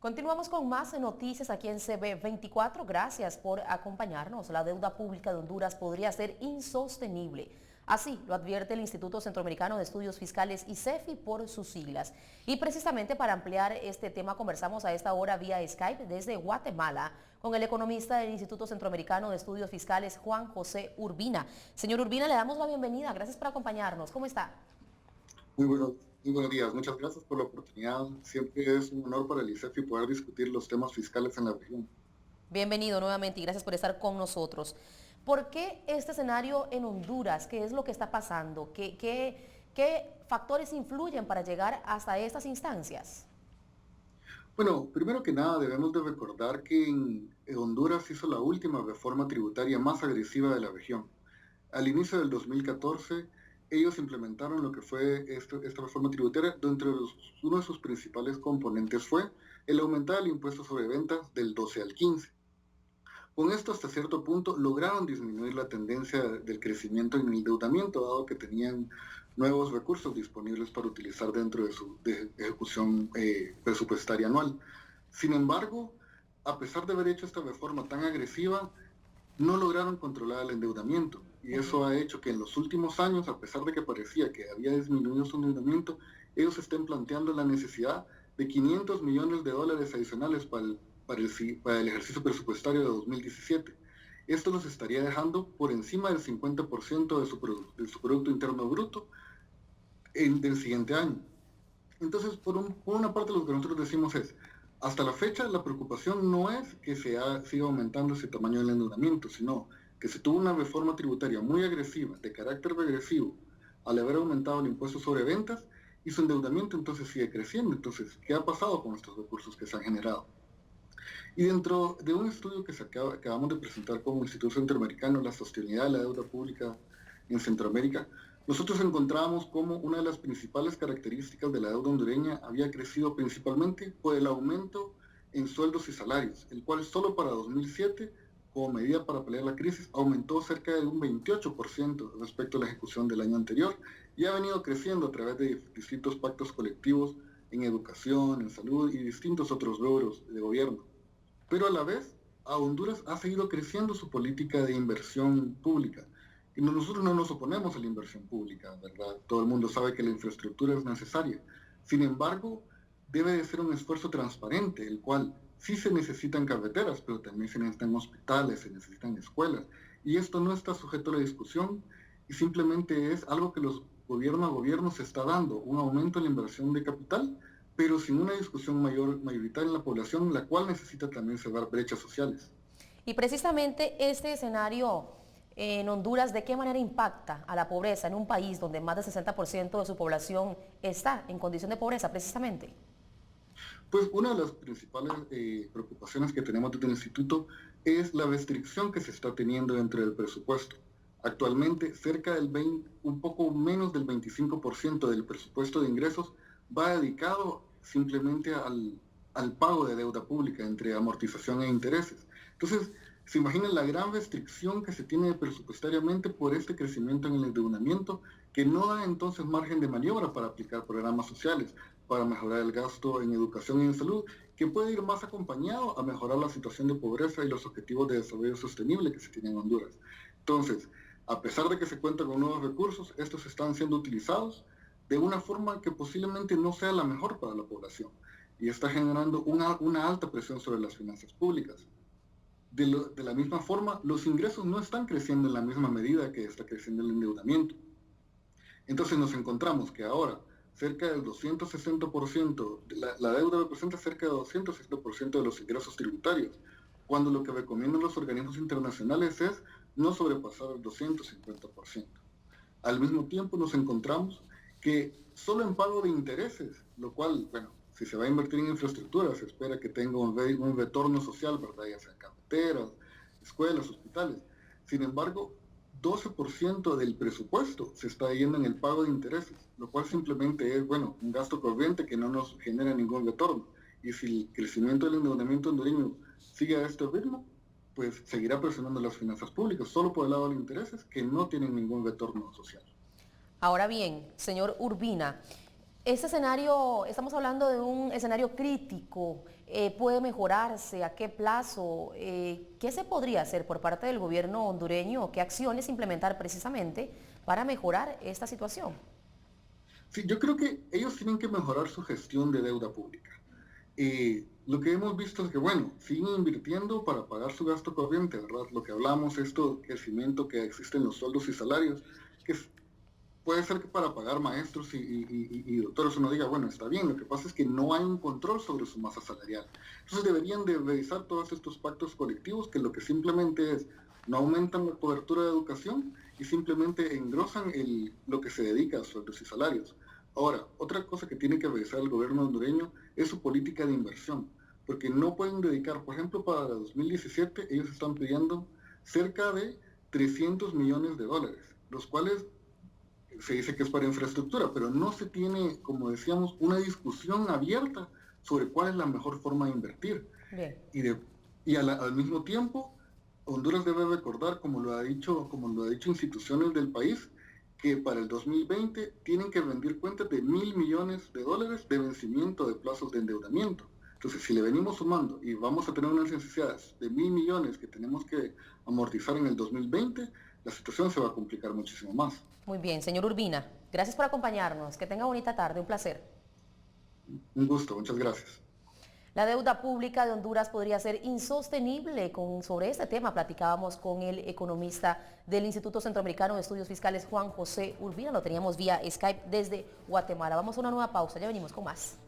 Continuamos con más noticias aquí en CB24. Gracias por acompañarnos. La deuda pública de Honduras podría ser insostenible. Así lo advierte el Instituto Centroamericano de Estudios Fiscales, ICEFI, por sus siglas. Y precisamente para ampliar este tema conversamos a esta hora vía Skype desde Guatemala con el economista del Instituto Centroamericano de Estudios Fiscales, Juan José Urbina. Señor Urbina, le damos la bienvenida. Gracias por acompañarnos. ¿Cómo está? Muy buenos días, muchas gracias por la oportunidad. Siempre es un honor para el ICEFI poder discutir los temas fiscales en la región. Bienvenido nuevamente y gracias por estar con nosotros. ¿Por qué este escenario en Honduras? ¿Qué es lo que está pasando? ¿Qué factores influyen para llegar hasta estas instancias? Bueno, primero que nada debemos de recordar que en Honduras hizo la última reforma tributaria más agresiva de la región. Al inicio del 2014, ellos implementaron lo que fue esta reforma tributaria, donde uno de sus principales componentes fue el aumentar el impuesto sobre ventas del 12 al 15. Con esto, hasta cierto punto, lograron disminuir la tendencia del crecimiento en el endeudamiento, dado que tenían nuevos recursos disponibles para utilizar dentro de su ejecución presupuestaria anual. Sin embargo, a pesar de haber hecho esta reforma tan agresiva, no lograron controlar el endeudamiento. Y eso ha hecho que en los últimos años, a pesar de que parecía que había disminuido su endeudamiento, ellos estén planteando la necesidad de $500 millones adicionales para el ejercicio presupuestario de 2017. Esto los estaría dejando por encima del 50% de su Producto Interno Bruto del siguiente año. Entonces, por una parte, lo que nosotros decimos es, hasta la fecha, la preocupación no es que siga aumentando ese tamaño del endeudamiento, sino que se tuvo una reforma tributaria muy agresiva, de carácter regresivo, al haber aumentado el impuesto sobre ventas, y su endeudamiento entonces sigue creciendo. Entonces, ¿qué ha pasado con estos recursos que se han generado? Y dentro de un estudio que acabamos de presentar como Instituto Centroamericano, la sostenibilidad de la deuda pública en Centroamérica, nosotros encontramos como una de las principales características de la deuda hondureña había crecido principalmente por el aumento en sueldos y salarios, el cual solo para 2007, como medida para paliar la crisis, aumentó cerca de un 28% respecto a la ejecución del año anterior y ha venido creciendo a través de distintos pactos colectivos en educación, en salud y distintos otros logros de gobierno. Pero a la vez, a Honduras ha seguido creciendo su política de inversión pública. Y nosotros no nos oponemos a la inversión pública, ¿verdad? Todo el mundo sabe que la infraestructura es necesaria. Sin embargo, debe de ser un esfuerzo transparente, el cual sí se necesitan carreteras, pero también se necesitan hospitales, se necesitan escuelas. Y esto no está sujeto a la discusión y simplemente es algo que los gobierno a gobierno se está dando, un aumento en la inversión de capital, pero sin una discusión mayoritaria en la población, la cual necesita también cerrar brechas sociales. Y precisamente este escenario en Honduras, ¿de qué manera impacta a la pobreza en un país donde más del 60% de su población está en condición de pobreza precisamente? Pues una de las principales preocupaciones que tenemos desde el instituto es la restricción que se está teniendo dentro del presupuesto. Actualmente, cerca del 20, un poco menos del 25% del presupuesto de ingresos va dedicado simplemente al pago de deuda pública entre amortización e intereses. Entonces, se imaginan la gran restricción que se tiene presupuestariamente por este crecimiento en el endeudamiento, que no da entonces margen de maniobra para aplicar programas sociales, para mejorar el gasto en educación y en salud, que puede ir más acompañado a mejorar la situación de pobreza y los objetivos de desarrollo sostenible que se tienen en Honduras. Entonces, a pesar de que se cuenta con nuevos recursos, estos están siendo utilizados de una forma que posiblemente no sea la mejor para la población y está generando una alta presión sobre las finanzas públicas. De la misma forma, los ingresos no están creciendo en la misma medida que está creciendo el endeudamiento. Entonces nos encontramos que ahora cerca del 260%, la deuda representa cerca del 260% de los ingresos tributarios, cuando lo que recomiendan los organismos internacionales es no sobrepasar el 250%. Al mismo tiempo nos encontramos que solo en pago de intereses, lo cual, bueno, si se va a invertir en infraestructura, se espera que tenga un retorno social, ¿verdad? Ya sea carreteras, escuelas, hospitales. Sin embargo, 12% del presupuesto se está yendo en el pago de intereses, lo cual simplemente es, bueno, un gasto corriente que no nos genera ningún retorno. Y si el crecimiento del endeudamiento hondureño sigue a este ritmo, pues seguirá presionando las finanzas públicas, solo por el lado de los intereses que no tienen ningún retorno social. Ahora bien, señor Urbina, Este escenario, estamos hablando de un escenario crítico, ¿puede mejorarse? ¿A qué plazo? ¿Qué se podría hacer por parte del gobierno hondureño? ¿Qué acciones implementar precisamente para mejorar esta situación? Sí, yo creo que ellos tienen que mejorar su gestión de deuda pública. Lo que hemos visto es que, bueno, siguen invirtiendo para pagar su gasto corriente, ¿verdad? Lo que hablamos, esto, crecimiento que existe en los sueldos y salarios, que puede ser que para pagar maestros y doctores uno diga, bueno, está bien, lo que pasa es que no hay un control sobre su masa salarial. Entonces deberían de revisar todos estos pactos colectivos que lo que simplemente es, no aumentan la cobertura de educación y simplemente engrosan lo que se dedica a sueldos y salarios. Ahora, otra cosa que tiene que revisar el gobierno hondureño es su política de inversión, porque no pueden dedicar, por ejemplo, para 2017 ellos están pidiendo cerca de 300 millones de dólares, los cuales se dice que es para infraestructura, pero no se tiene, como decíamos, una discusión abierta sobre cuál es la mejor forma de invertir. Bien. Y, de, al mismo tiempo, Honduras debe recordar, como lo ha dicho instituciones del país, que para el 2020 tienen que rendir cuentas de $1.000 millones de vencimiento de plazos de endeudamiento. Entonces, si le venimos sumando y vamos a tener unas necesidades de 1.000 millones que tenemos que amortizar en el 2020, la situación se va a complicar muchísimo más. Muy bien, señor Urbina, gracias por acompañarnos. Que tenga bonita tarde, un placer. Un gusto, muchas gracias. La deuda pública de Honduras podría ser insostenible. Sobre este tema platicábamos con el economista del Instituto Centroamericano de Estudios Fiscales, Juan José Urbina. Lo teníamos vía Skype desde Guatemala. Vamos a una nueva pausa, ya venimos con más.